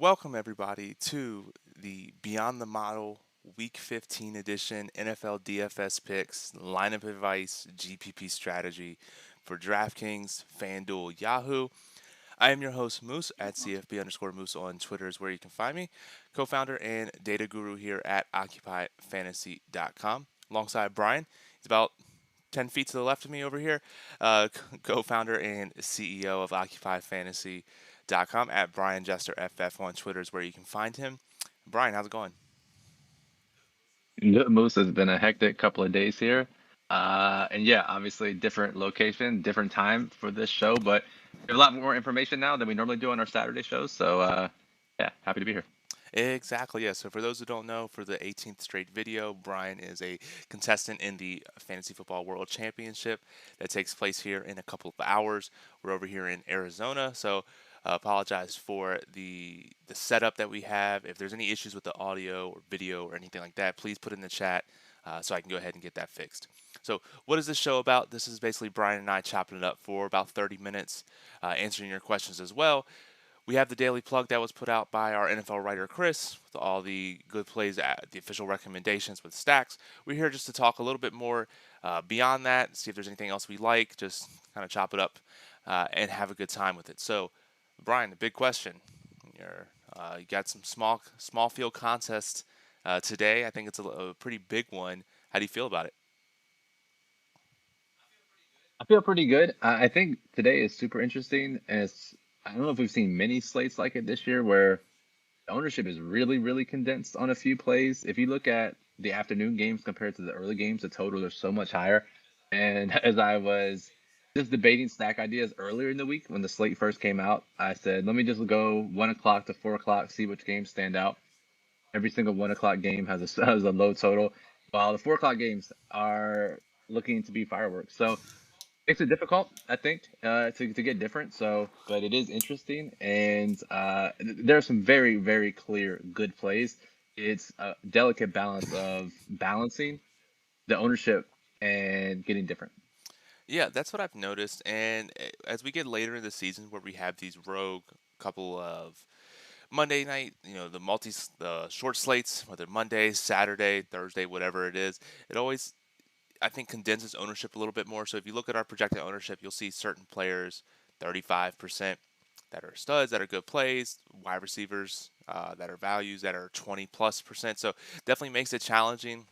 Welcome, everybody, to the Beyond the Model Week 15 edition NFL DFS picks, lineup advice, GPP strategy for DraftKings, FanDuel, Yahoo. I am your host, Moose, at CFB underscore Moose on Twitter is where you can find me, co founder and data guru here at OccupyFantasy.com. Alongside Brian, he's about 10 feet to the left of me over here, co-founder and CEO of OccupyFantasy.com at Brian Jester FF on Twitter is where you can find him. Brian, how's it going? Good Moose has been a hectic couple of days here. And yeah, obviously different location, different time for this show, but we have a lot more information now than we normally do on our Saturday shows. So yeah, happy to be here. Exactly, yeah. So for those who don't know, for the 18th straight video, Brian is a contestant in the Fantasy Football World Championship that takes place here in a couple of hours. We're over here in Arizona, so apologize for the setup that we have. If there's any issues with the audio or video or anything like that, please put it in the chat so I can go ahead and get that fixed. So, what is this show about? This is basically Brian and I chopping it up for about 30 minutes, answering your questions as well. We have the daily plug that was put out by our NFL writer Chris with all the good plays, the official recommendations with stacks. We're here just to talk a little bit more beyond that, see if there's anything else we like, just kind of chop it up and have a good time with it. So, Brian, the big question: you got some small field contest today. I think it's a pretty big one. How do you feel about it? I feel pretty good. I think today is super interesting. And I don't know if we've seen many slates like it this year where the ownership is really, really condensed on a few plays. If you look at the afternoon games compared to the early games, the totals are so much higher. And as I was just debating stack ideas earlier in the week when the slate first came out, I said, let me just go 1 o'clock to 4 o'clock, see which games stand out. Every single 1 o'clock game has a low total, while the 4 o'clock games are looking to be fireworks. So makes it difficult, I think, to get different. So, but it is interesting, and there are some very, very clear good plays. It's a delicate balance of balancing the ownership and getting different. Yeah, that's what I've noticed. And as we get later in the season, where we have these rogue couple of Monday night, the short slates, whether Monday, Saturday, Thursday, whatever it is, it always, I think, condenses ownership a little bit more. So if you look at our projected ownership, you'll see certain players, 35% that are studs, that are good plays, wide receivers that are values that are 20 plus percent. So definitely makes it challenging.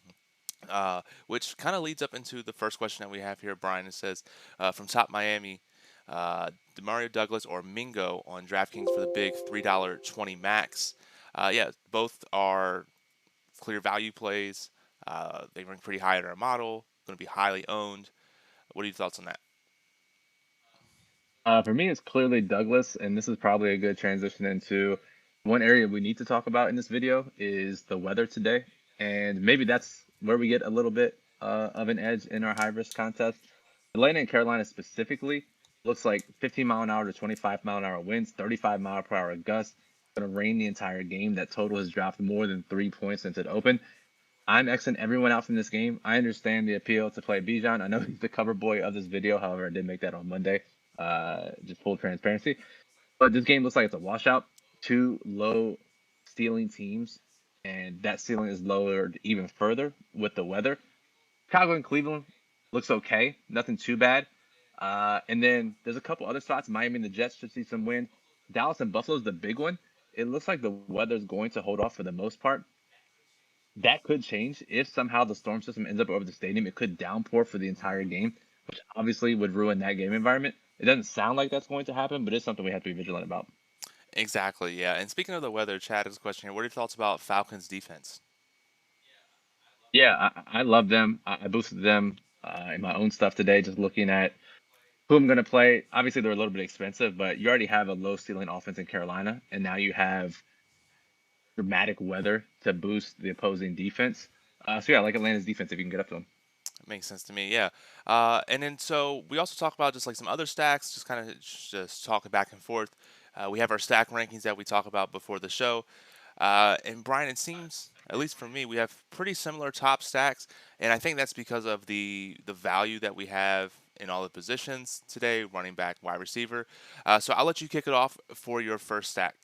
Which kind of leads up into the first question that we have here, Brian. It says, from Top Miami, Demario Douglas or Mingo on DraftKings for the big $3.20 max. Yeah, both are clear value plays. They rank pretty high in our model. Going to be highly owned. What are your thoughts on that? For me, it's clearly Douglas, and this is probably a good transition into one area we need to talk about in this video is the weather today, and maybe that's where we get a little bit of an edge in our high risk contest. Atlanta and Carolina specifically looks like 15 mile an hour to 25 mile an hour winds, 35 mile per hour gusts. Going to rain the entire game. That total has dropped more than 3 points since it opened. I'm Xing everyone out from this game. I understand the appeal to play Bijan. I know he's the cover boy of this video. However, I did make that on Monday. Just full transparency. But this game looks like it's a washout. Two low ceiling teams, and that ceiling is lowered even further with the weather. Chicago and Cleveland looks okay, nothing too bad. And then there's a couple other spots. Miami and the Jets should see some wind. Dallas and Buffalo's the big one. It looks like the weather's going to hold off for the most part. That could change if somehow the storm system ends up over the stadium. It could downpour for the entire game, which obviously would ruin that game environment. It doesn't sound like that's going to happen, but it's something we have to be vigilant about. Exactly, yeah. And speaking of the weather, Chad has a question here. What are your thoughts about Falcons defense? Yeah, I love them. I boosted them in my own stuff today, just looking at who I'm going to play. Obviously, they're a little bit expensive, but you already have a low ceiling offense in Carolina, and now you have dramatic weather to boost the opposing defense. So yeah, I like Atlanta's defense if you can get up to them. Makes sense to me, yeah. And then so we also talk about just like some other stacks, just kind of just talking back and forth. We have our stack rankings that we talk about before the show. And Brian, it seems, at least for me, we have pretty similar top stacks, and I think that's because of the value that we have in all the positions today, running back, wide receiver. So I'll let you kick it off for your first stack.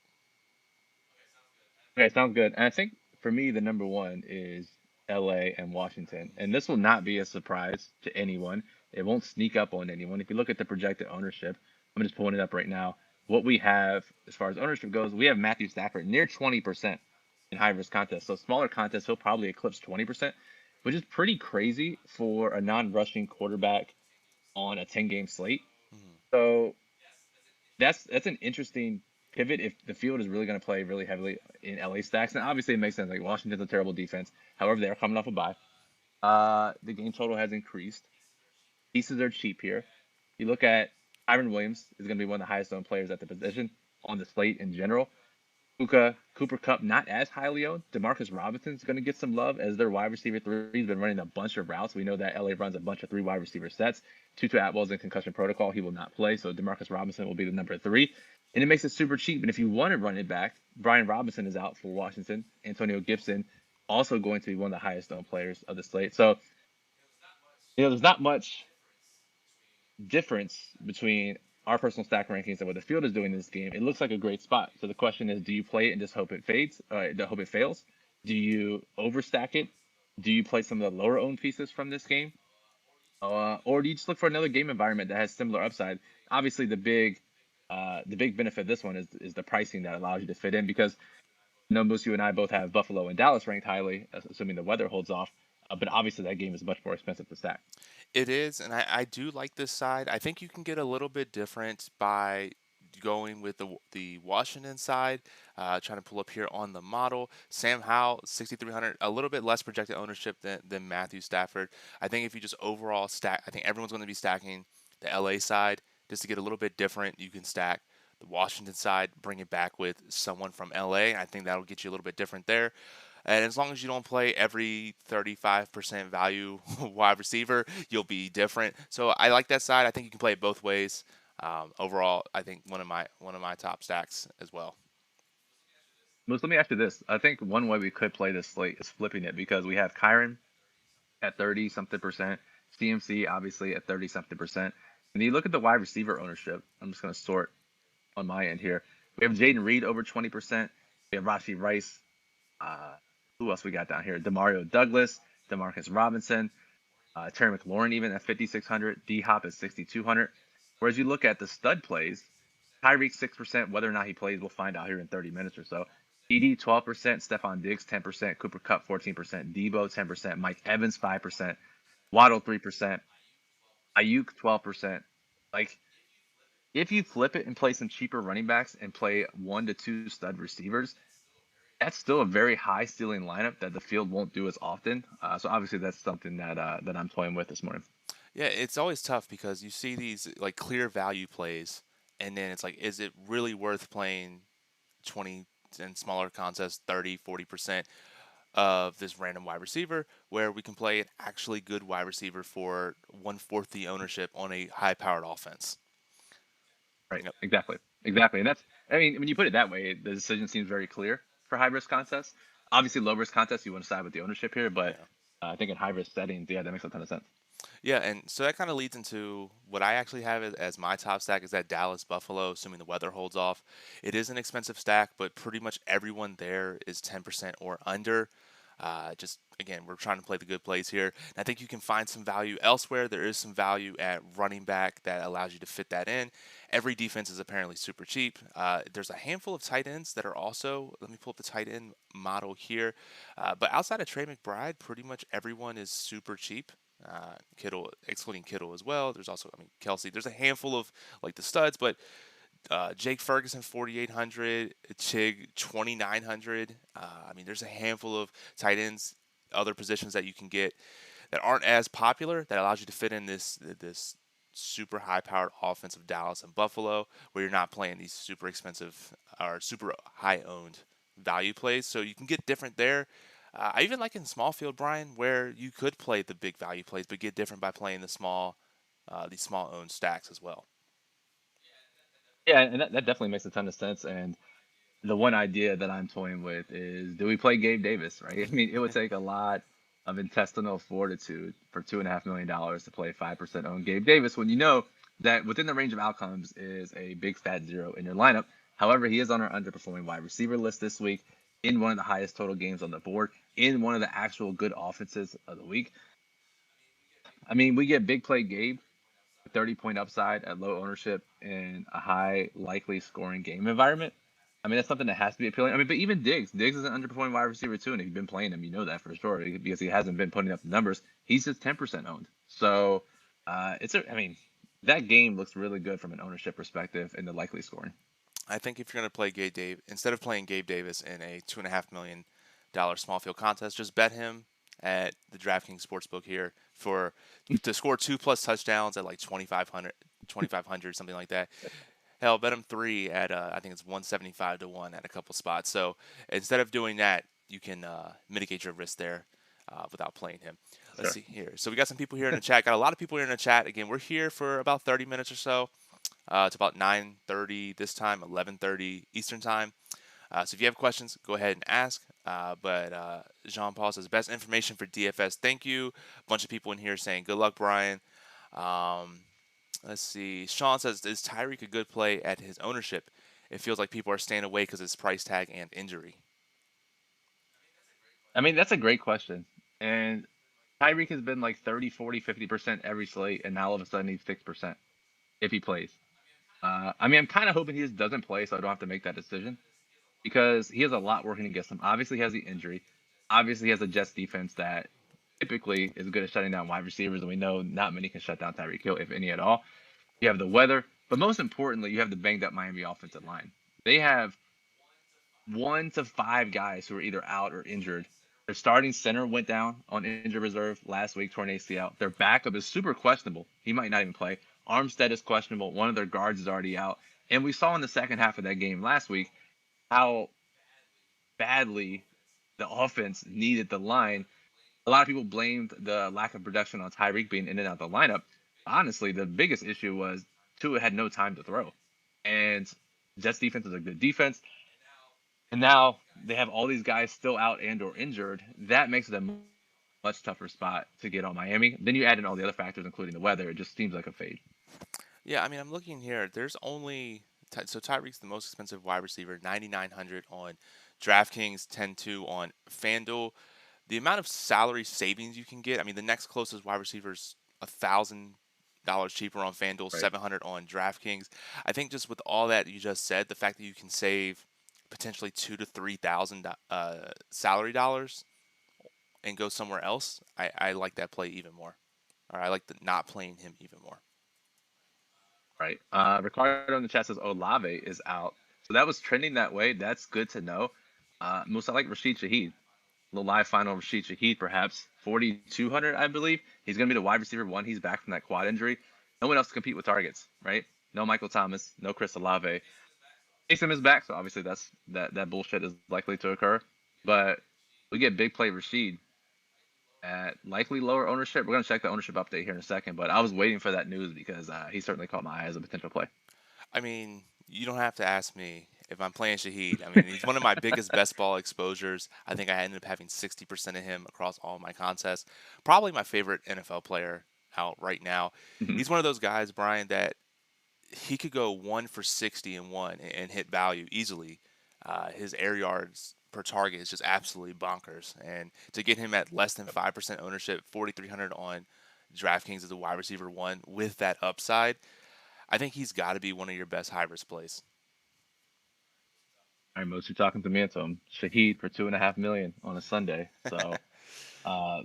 Okay, sounds good. And I think for me, the number one is LA and Washington. And this will not be a surprise to anyone. It won't sneak up on anyone. If you look at the projected ownership, I'm just pulling it up right now. What we have as far as ownership goes, we have Matthew Stafford near 20% in high risk contests. So smaller contests, he'll probably eclipse 20%, which is pretty crazy for a non-rushing quarterback on a 10-game slate. Mhm. So that's an interesting pivot if the field is really going to play really heavily in LA stacks. And obviously it makes sense. Like Washington's a terrible defense. However, they're coming off a bye. The game total has increased. Pieces are cheap here. You look at Kyron Williams is going to be one of the highest owned players at the position on the slate in general. Cooper Cup not as highly owned. Demarcus Robinson's going to get some love as their wide receiver three. He's been running a bunch of routes. We know that LA runs a bunch of three wide receiver sets. Tutu Atwell's in concussion protocol. He will not play, so Demarcus Robinson will be the number three. And it makes it super cheap. And if you want to run it back, Brian Robinson is out for Washington. Antonio Gibson also going to be one of the highest owned players of the slate. So, there's not much difference between our personal stack rankings and what the field is doing in this game. It looks like a great spot. So the question is, do you play it and just hope it fades? Hope it fails? Do you overstack it? Do you play some of the lower owned pieces from this game? Or do you just look for another game environment that has similar upside? Obviously, the big benefit of this one is the pricing that allows you to fit in because Moose, you and I both have Buffalo and Dallas ranked highly, assuming the weather holds off. But obviously, that game is much more expensive to stack. It is, and I do like this side. I think you can get a little bit different by going with the Washington side. Trying to pull up here on the model. Sam Howell, 6,300, a little bit less projected ownership than Matthew Stafford. I think if you just overall stack, I think everyone's going to be stacking the LA side just to get a little bit different. You can stack the Washington side, bring it back with someone from LA. I think that'll get you a little bit different there. And as long as you don't play every 35% value wide receiver, you'll be different. So I like that side. I think you can play it both ways. Overall, I think one of my top stacks as well. Moose, let me ask you this. I think one way we could play this slate is flipping it because we have Kyron at 30 something percent, CMC obviously at 30 something percent. And you look at the wide receiver ownership. I'm just going to sort on my end here. We have Jaden Reed over 20%. We have Rashi Rice. Uh, who else we got down here? Demario Douglas, Demarcus Robinson, Terry McLaurin even at 5,600. D Hop at 6,200. Whereas you look at the stud plays, Tyreek 6%. Whether or not he plays, we'll find out here in 30 minutes or so. ED 12%, Stephon Diggs 10%, Cooper Cup 14%, Debo 10%, Mike Evans 5%, Waddle 3%, Ayuk 12%. Like if you flip it and play some cheaper running backs and play 1 to 2 stud receivers, that's still a very high ceiling lineup that the field won't do as often. So obviously that's something that I'm toying with this morning. Yeah, it's always tough because you see these like clear value plays, and then it's like, is it really worth playing 20 and smaller contests, 30, 40% of this random wide receiver, where we can play an actually good wide receiver for one fourth the ownership on a high powered offense? Right. Yep. Exactly. And that's, I mean, when you put it that way, the decision seems very clear for high risk contests. Obviously, low risk contests, you want to side with the ownership here, but Yeah. I think in high risk settings, yeah, that makes a ton of sense. Yeah, and so that kind of leads into what I actually have as my top stack is that Dallas Buffalo, assuming the weather holds off. It is an expensive stack, but pretty much everyone there is 10% or under. Just again, we're trying to play the good plays here. And I think you can find some value elsewhere. There is some value at running back that allows you to fit that in. Every defense is apparently super cheap. There's a handful of tight ends that are also. Let me pull up the tight end model here. But outside of Trey McBride, pretty much everyone is super cheap. Kittle, excluding Kittle as well. There's also, I mean, Kelsey. There's a handful of like the studs, but Jake Ferguson 4,800, Chig 2,900. I mean, there's a handful of tight ends, other positions that you can get that aren't as popular that allows you to fit in this super high powered offense of Dallas and Buffalo, where you're not playing these super expensive or super high owned value plays. So you can get different there. I even like in small field, Brian, where you could play the big value plays, but get different by playing these small owned stacks as well. Yeah, and that definitely makes a ton of sense. And the one idea that I'm toying with is, do we play Gabe Davis, right? I mean, it would take a lot of intestinal fortitude for $2.5 million to play 5% on Gabe Davis when you know that within the range of outcomes is a big fat zero in your lineup. However, he is on our underperforming wide receiver list this week. in one of the highest total games on the board, in one of the actual good offenses of the week. I mean, we get big play Gabe, 30-point upside at low ownership in a high likely scoring game environment. I mean, that's something that has to be appealing. I mean, but even Diggs is an underperforming wide receiver too, and if you've been playing him, you know that for sure because he hasn't been putting up the numbers. He's just 10% owned. So I mean, that game looks really good from an ownership perspective in the likely scoring. I think if you're going to play Gabe Dave, instead of playing Gabe Davis in a $2.5 million small field contest, just bet him at the DraftKings Sportsbook here for to score 2+ touchdowns at like 2,500, something like that. Hell, bet him three at I think it's 175 to one at a couple spots. So instead of doing that, you can mitigate your risk there without playing him. Let's Sure. see here. So we got some people here in the chat. Got a lot of people here in the chat. Again, we're here for about 30 minutes or so. It's about 9:30 this time, 11:30 Eastern time. So if you have questions, go ahead and ask. But Jean Paul says best information for DFS. Thank you. A bunch of people in here saying good luck, Brian. Um, let's see. Sean says is Tyreek a good play at his ownership? It feels like people are staying away because of his price tag and injury. I mean, that's a great question. And Tyreek has been like 30, 40, 50% every slate, and now all of a sudden he's 6% if he plays. I mean, I'm kind of hoping he just doesn't play so I don't have to make that decision because he has a lot working against him. Obviously, he has the injury. Obviously, he has a Jets defense that typically is good at shutting down wide receivers, and we know not many can shut down Tyreek Hill, if any at all. You have the weather, but most importantly, you have the banged up Miami offensive line. They have 1 to 5 guys who are either out or injured. Their starting center went down on injured reserve last week, torn ACL. Their backup is super questionable. He might not even play. Armstead is questionable. One of their guards is already out. And we saw in the second half of that game last week how badly the offense needed the line. A lot of people blamed the lack of production on Tyreek being in and out of the lineup. Honestly, the biggest issue was Tua had no time to throw. And Jets defense is a good defense. And now they have all these guys still out and or injured. That makes it a much tougher spot to get on Miami. Then you add in all the other factors, including the weather. It just seems like a fade. Yeah, I mean, I'm looking here. There's only so Tyreek's the most expensive wide receiver, 9,900 on DraftKings, 10-2 on FanDuel. The amount of salary savings you can get. I mean, the next closest wide receiver is $1,000 cheaper on FanDuel, Right. 700 on DraftKings. I think just with all that you just said, the fact that you can save potentially 2 to 3 thousand salary dollars and go somewhere else, I like that play even more. Or I like the not playing him even more. Right. Ricardo in the chat says Olave is out. So that was trending that way. That's good to know. Most I like Rashid Shaheed. The live final Rashid Shaheed, perhaps 4,200, I believe. He's going to be the wide receiver one. He's back from that quad injury. No one else to compete with targets, right? No Michael Thomas, no Chris Olave. Taysom is back, so obviously that bullshit is likely to occur. But we get big play Rashid at likely lower ownership. We're going to check the ownership update here in a second, but I was waiting for that news because he certainly caught my eye as a potential play. I mean, you don't have to ask me if I'm playing Shaheed. I mean, he's one of my biggest best ball exposures. I think I ended up having 60% of him across all my contests. Probably my favorite NFL player out right now. Mhm. He's one of those guys, Brian, that he could go 1 for 60 and one and hit value easily. His air yards per target is just absolutely bonkers. And to get him at less than 5% ownership, 4,300 on DraftKings as a wide receiver one with that upside, I think he's got to be one of your best high risk plays. All right, Moose, you're talking to me into him. Shaheed for 2.5 million on a Sunday. So, uh,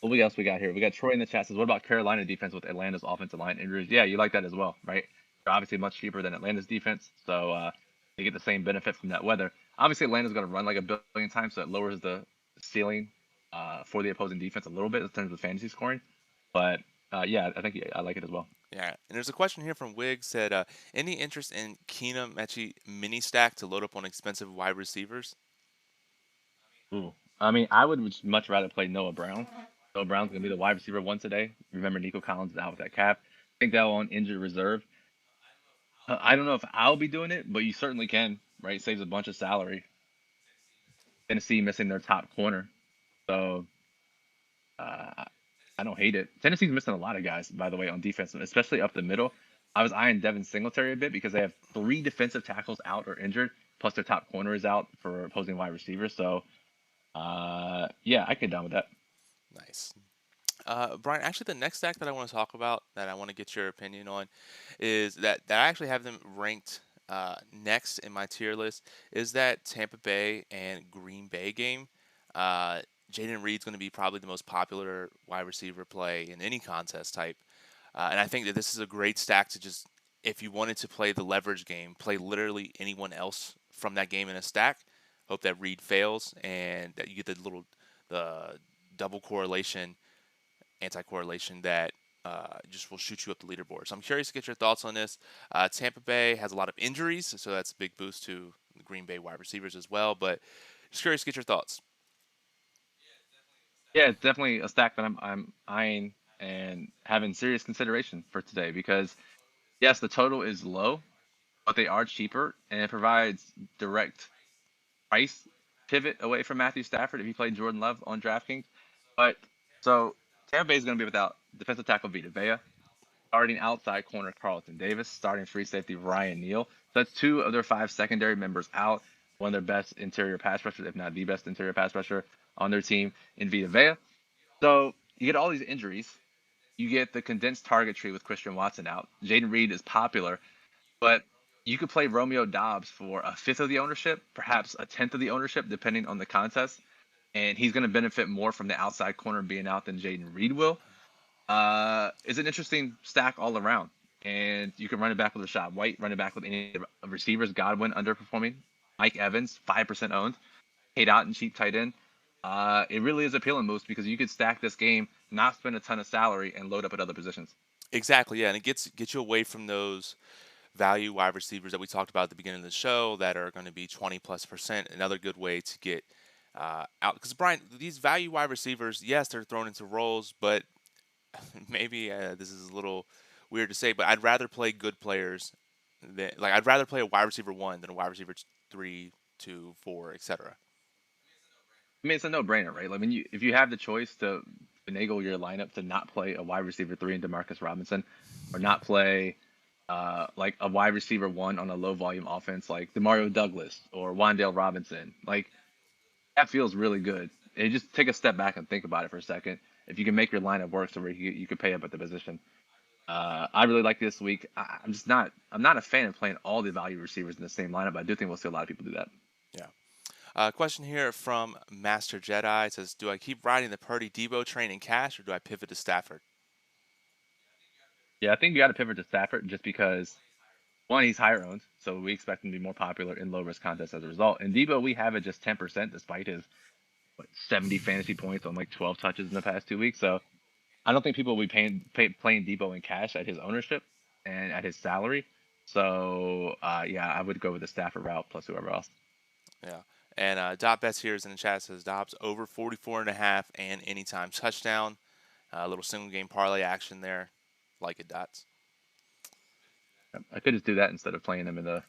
what else we got here? We got Troy in the chat says, what about Carolina defense with Atlanta's offensive line injuries? Yeah, you like that as well, right? They're obviously much cheaper than Atlanta's defense, so they get the same benefit from that weather. Obviously, Atlanta's going to run like a billion times, so it lowers the ceiling for the opposing defense a little bit in terms of fantasy scoring. But yeah, I think I like it as well. Yeah, and there's a question here from Wiggs said, any interest in Keenum Mechie mini stack to load up on expensive wide receivers? Ooh. I mean, I would much rather play Noah Brown. Noah Brown's going to be the wide receiver one today. Remember, Nico Collins is out with that calf. I think that on injured reserve. I don't know if I'll be doing it, but you certainly can, right? Saves a bunch of salary. Tennessee missing their top corner. So uh, I don't hate it. Tennessee's missing a lot of guys, by the way, on defense, especially up the middle. I was eyeing Devin Singletary a bit because they have 3 defensive tackles out or injured. plus their top corner is out for opposing wide receivers. So, yeah, I get down with that. Nice. Brian, actually, the next stack that I want to talk about that I want to get your opinion on is that I actually have them ranked next in my tier list is that Tampa Bay and Green Bay game. Uh, Jaden Reed's going to be probably the most popular wide receiver play in any contest type. And I think that this is a great stack to just, if you wanted to play the leverage game, play literally anyone else from that game in a stack. Hope that Reed fails and that you get the double correlation, anti-correlation that just will shoot you up the leaderboard. So I'm curious to get your thoughts on this. Tampa Bay has a lot of injuries, so that's a big boost to the Green Bay wide receivers as well. But just curious to get your thoughts. Yeah, it's definitely a stack that I'm eyeing and having serious consideration for today because yes, the total is low, but they are cheaper and it provides direct price pivot away from Matthew Stafford if you play Jordan Love on DraftKings. But so Tampa Bay is going to be without defensive tackle Vita Vea, starting outside corner Carlton Davis, starting free safety Ryan Neal. So that's two of their five secondary members out. One of their best interior pass rushers, if not the best interior pass rusher on their team in Vita Vea. So you get all these injuries. You get the condensed target tree with Christian Watson out. Jaden Reed is popular, but you could play Romeo Dobbs for a fifth of the ownership, perhaps a tenth of the ownership, depending on the contest. And he's going to benefit more from the outside corner being out than Jaden Reed will. It's an interesting stack all around. And you can run it back with Rashad White, run it back with any of receivers. Godwin underperforming. Mike Evans, 5% owned. Paid out and cheap tight end. It really is appealing moves because you could stack this game, not spend a ton of salary, and load up at other positions. Exactly, yeah, and it gets you away from those value wide receivers that we talked about at the beginning of the show that are going to be 20+%. Another good way to get out because Brian, these value wide receivers, yes, they're thrown into roles, but maybe this is a little weird to say, but I'd rather play good players than like I'd rather play a wide receiver one than a wide receiver three, two, four, etc. I mean, it's a no-brainer, right? Like, if you have the choice to finagle your lineup to not play a wide receiver three in Demarcus Robinson, or not play like a wide receiver one on a low volume offense like Demario Douglas or Wandale Robinson, like that feels really good. And just take a step back and think about it for a second. If you can make your lineup work so where you could pay up at the position. I really like this week. I'm not a fan of playing all the value receivers in the same lineup, but I do think we'll see a lot of people do that. Yeah. Question here from Master Jedi. It says, do I keep riding the Purdy Debo train in cash or do I pivot to Stafford? Yeah, I think you got to pivot to Stafford just because one, he's higher owned, so we expect him to be more popular in low risk contests as a result. And Debo, we have it just 10% despite his 70 fantasy points on like 12 touches in the past 2 weeks. So I don't think people will be playing Debo in cash at his ownership and at his salary. So yeah, I would go with the Stafford route plus whoever else. Yeah. And Dot Bets here is in the chat says Dobbs over 44.5 and anytime touchdown. A little single game parlay action there. Like it, Dots. I could just do that instead of playing him in the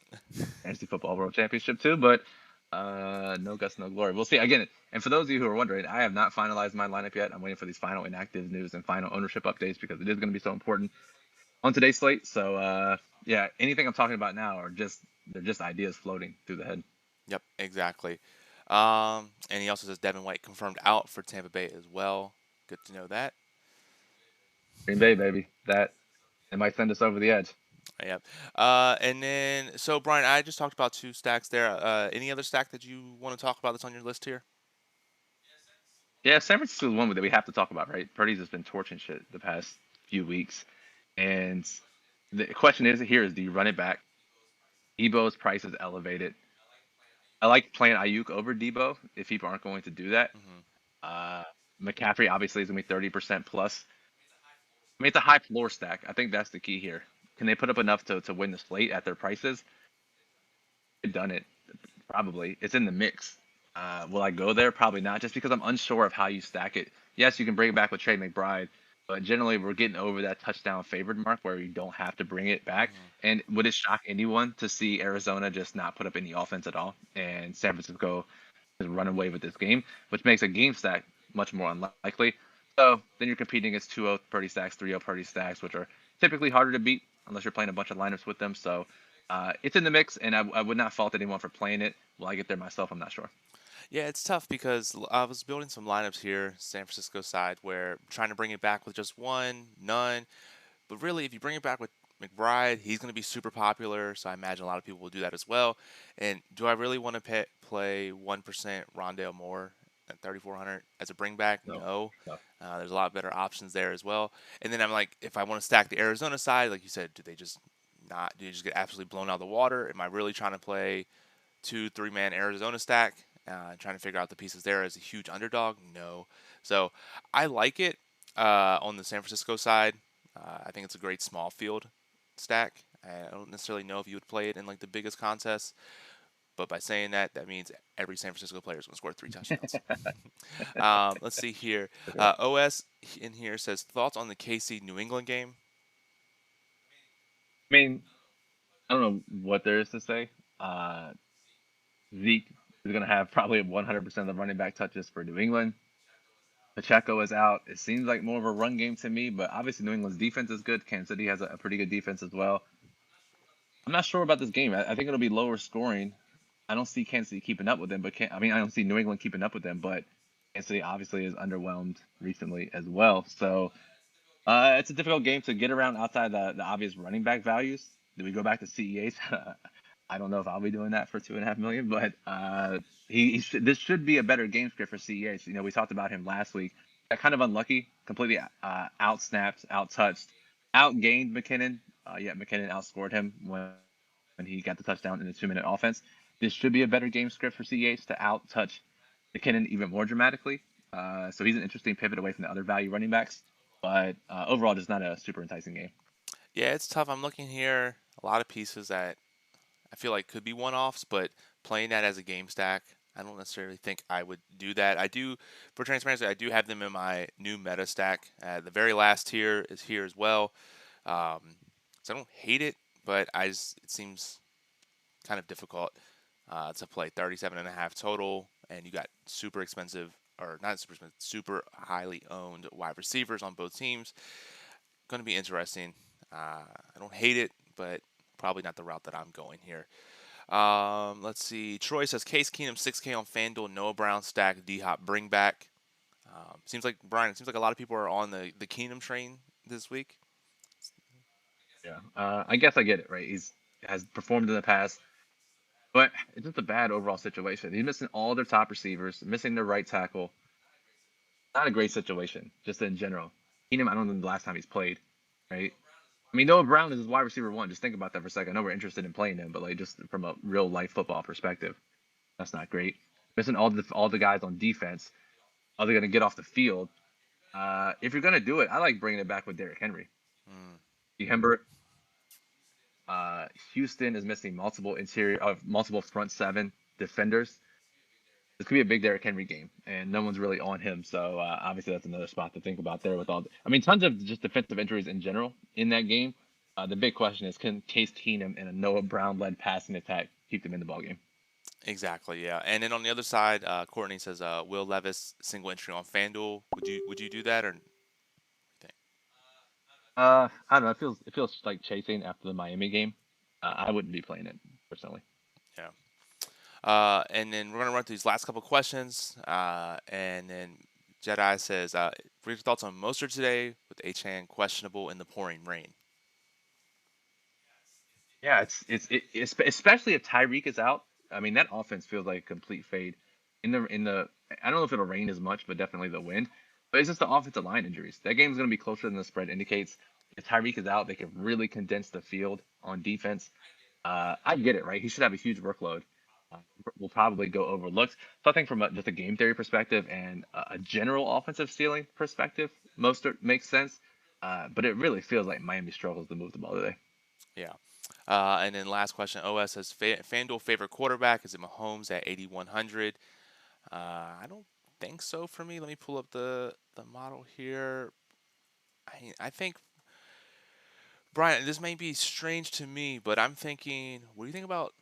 Fantasy Football World Championship too, but no guts, no glory. We'll see. Again, and for those of you who are wondering, I have not finalized my lineup yet. I'm waiting for these final inactive news and final ownership updates because it is going to be so important on today's slate. So yeah, anything I'm talking about now are they're just ideas floating through the head. Yep, exactly. And he also says Devin White confirmed out for Tampa Bay as well. Good to know that. Green Bay, baby, that it might send us over the edge. Yep. And then, so Brian, I just talked about two stacks there. Any other stack that you want to talk about that's on your list here? Yeah, San Francisco is one that we have to talk about, right? Purdy's has been torching shit the past few weeks, and the question is here is do you run it back? Debo's price is elevated. I like playing Ayuk over Debo if people aren't going to do that. Hmm. Uh, McCaffrey obviously is gonna be 30% plus. I mean, it's a high floor stack. I think that's the key here. Can they put up enough to win the slate at their prices? They've done it. Probably. It's in the mix. Will I go there? Probably not, just because I'm unsure of how you stack it. Yes, you can bring it back with Trey McBride, but generally we're getting over that touchdown favored mark where you don't have to bring it back. Hmm. And would it shock anyone to see Arizona just not put up any offense at all and San Francisco just run away with this game, which makes a game stack much more unlikely. So then you're competing against 2-0 Purdy stacks, 3-0 Purdy stacks, which are typically harder to beat unless you're playing a bunch of lineups with them. So It's in the mix, and I would not fault anyone for playing it. Will I get there myself? I'm not sure. Yeah, it's tough because I was building some lineups here, San Francisco side, where trying to bring it back with just one, none. But really, if you bring it back with McBride, he's going to be super popular. So I imagine a lot of people will do that as well. And do I really want to play 1% Rondale Moore at 3,400 as a bring back? No, No. no. There's a lot better options there as well. And then I'm like, if I want to stack the Arizona side, like you said, do they just get absolutely blown out of the water? Am I really trying to play 2, 3 man Arizona stack? Trying to figure out the pieces there as a huge underdog? No. So I like it on the San Francisco side. I think it's a great small field stack. I don't necessarily know if you would play it in like the biggest contests, but by saying that, that means every San Francisco player is going to score 3 touchdowns. Let's see here. OS in here says thoughts on the KC New England game. I mean, I don't know what there is to say. Uh, Zeke is going to have probably 100% of the running back touches for New England. Pacheco is out. It seems like more of a run game to me, but obviously New England's defense is good. Kansas City has a pretty good defense as well. I'm not sure about this game. I think it'll be lower scoring. I don't see Kansas City keeping up with them, but I don't see New England keeping up with them, but Kansas City obviously is underwhelmed recently as well. So it's a difficult game to get around outside the obvious running back values. Do we go back to CEH? I don't know if I'll be doing that for 2.5 million, but this should be a better game script for CEH. You know, we talked about him last week. Got kind of unlucky, completely outsnapped, outtouched, outgained McKinnon. Yet McKinnon outscored him when he got the touchdown in the 2-minute offense. This should be a better game script for CEH to outtouch McKinnon even more dramatically. So he's an interesting pivot away from the other value running backs. But overall, just not a super enticing game. Yeah, it's tough. I'm looking here. A lot of pieces that I feel like could be one-offs, but playing that as a game stack, I don't necessarily think I would do that. I do, for transparency, I do have them in my new meta stack. The very last tier is here as well. So I don't hate it, but it seems kind of difficult to play 37.5 total, and you got super expensive, or not super expensive, super highly owned wide receivers on both teams. Going to be interesting. I don't hate it, but probably not the route that I'm going here. Let's see. Troy says Case Keenum 6K on FanDuel, Noah Brown stack, D Hop bring back. Seems like Brian. It seems like a lot of people are on the Keenum train this week. Yeah. I guess I get it, right? He's has performed in the past, but it's just a bad overall situation. He's missing all their top receivers, missing their right tackle. Not a great situation, just in general. Keenum, I don't know the last time he's played, right? I mean, Noah Brown is his wide receiver one. Just think about that for a second. I know we're interested in playing him, but like just from a real life football perspective, that's not great. Missing all the guys on defense. Are they going to get off the field? If you're going to do it, I like bringing it back with Derrick Henry. Mm. Hembert, Houston is missing multiple front seven defenders. This could be a big Derrick Henry game, and no one's really on him. So obviously that's another spot to think about there. I mean, tons of just defensive injuries in general in that game. The big question is, can Case Keenum and a Noah Brown led passing attack keep them in the ball game? Exactly, yeah. And then on the other side, Courtney says Will Levis single entry on FanDuel. Would you do that or think? I don't know. It feels like chasing after the Miami game. I wouldn't be playing it personally. Yeah. And then we're gonna run through these last couple questions. And then Jedi says, what are your thoughts on Mostert today with Achan questionable in the pouring rain? Yeah, it's especially if Tyreek is out. I mean, that offense feels like a complete fade. In the I don't know if it'll rain as much, but definitely the wind. But it's just the offensive line injuries. That game's going to be closer than the spread indicates. If Tyreek is out, they can really condense the field on defense. I get it, right? He should have a huge workload. Uh, will probably go overlooked. So I think from just a game theory perspective and a general offensive ceiling perspective, Mostert makes sense. But it really feels like Miami struggles to move the ball today. Yeah. And then last question, OS says FanDuel favorite quarterback is it Mahomes at 8,100? I don't think so for me. Let me pull up the model here. I think Brian, this may be strange to me, but I'm thinking, what do you think about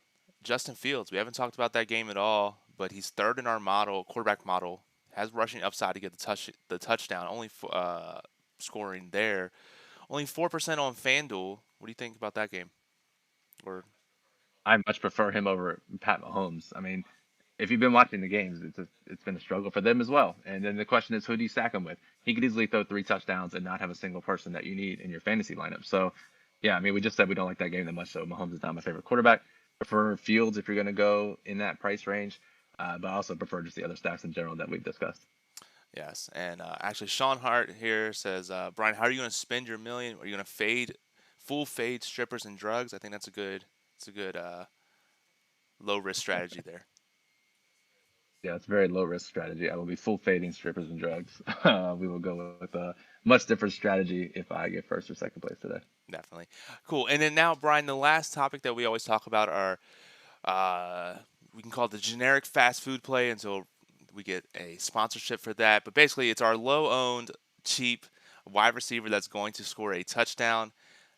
Justin Fields? We haven't talked about that game at all, but he's third in our model, quarterback model, has rushing upside to get the touchdown, only scoring there, only 4% on FanDuel. What do you think about that game? Or I much prefer him over Pat Mahomes. I mean, if you've been watching the games, it's been a struggle for them as well. And then the question is, who do you stack him with? He could easily throw 3 touchdowns and not have a single person that you need in your fantasy lineup. So, yeah, I mean, we just said we don't like that game that much. So Mahomes is not my favorite quarterback. Prefer Fields if you're going to go in that price range, but I also prefer just the other stacks in general that we've discussed. Yes, and actually, Sean Hart here says, Brian, how are you going to spend your million? Are you going to full fade strippers and drugs? I think it's a good low risk strategy there. Yeah, it's a very low risk strategy. I will be full fading strippers and drugs. We will go with a much different strategy if I get first or second place today. Definitely. Cool. And then now, Brian, the last topic that we always talk about are we can call it the generic fast food play until we get a sponsorship for that. But basically, it's our low owned, cheap wide receiver that's going to score a touchdown.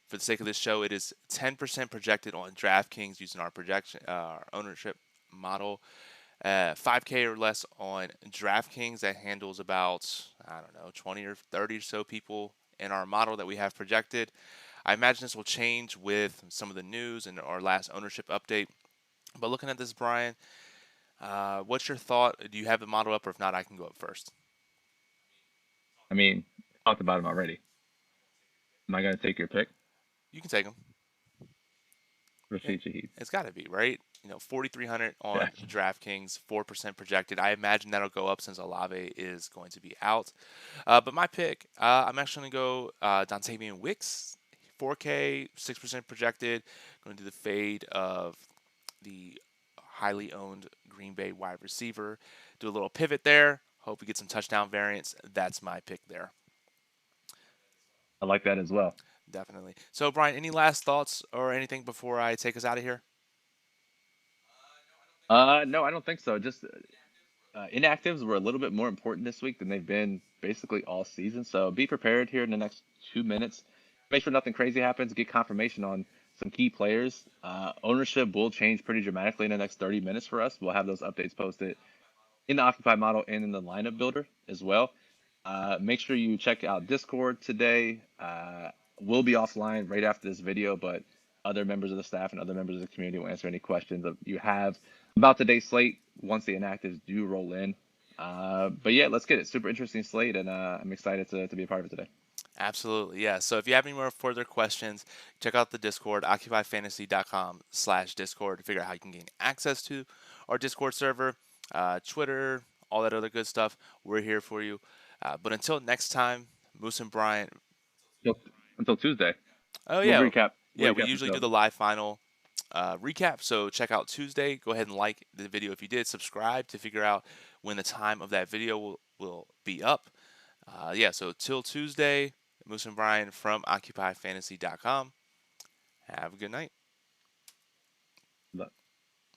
For the sake of this show, it is 10% projected on DraftKings using our projection, our ownership model. 5K or less on DraftKings that handles about, I don't know, 20 or 30 or so people in our model that we have projected. I imagine this will change with some of the news and our last ownership update. But looking at this, Brian, what's your thought? Do you have the model up, or if not, I can go up first. I mean, talked about him already. Am I going to take your pick? You can take them. Yeah, Rashid Shaheed. it's got to be right. 4,300 Yeah. on DraftKings, 4% projected. I imagine that'll go up since Olave is going to be out. But my pick, I'm actually going to go Dontavian Wicks, 4K, 6% projected. Going to do the fade of the highly owned Green Bay wide receiver. Do a little pivot there. Hope we get some touchdown variants. That's my pick there. I like that as well. Definitely. So, Brian, any last thoughts or anything before I take us out of here? No, I don't think so. Just inactives were a little bit more important this week than they've been basically all season. So be prepared here in the next 2 minutes. Make sure nothing crazy happens. Get confirmation on some key players. Ownership will change pretty dramatically in the next 30 minutes for us. We'll have those updates posted in the Occupy model and in the lineup builder as well. Make sure you check out Discord today. We'll be offline right after this video, but other members of the staff and other members of the community will answer any questions that you have about today's slate once the inactives do roll in. But yeah, let's get it. Super interesting slate, and I'm excited to be a part of it today. Absolutely, yeah. So if you have any more further questions, check out the Discord, occupyfantasy.com/Discord to figure out how you can gain access to our Discord server, Twitter, all that other good stuff. We're here for you. But until next time, Moose and Brian. Until, until Tuesday, Oh we'll yeah, recap. yeah. We'll We recap the usually do show. the live final recap. So check out Tuesday. Go ahead and like the video if you did. Subscribe to figure out when the time of that video will be up. Yeah. So till Tuesday, Moose and Brian from OccupyFantasy.com. Have a good night.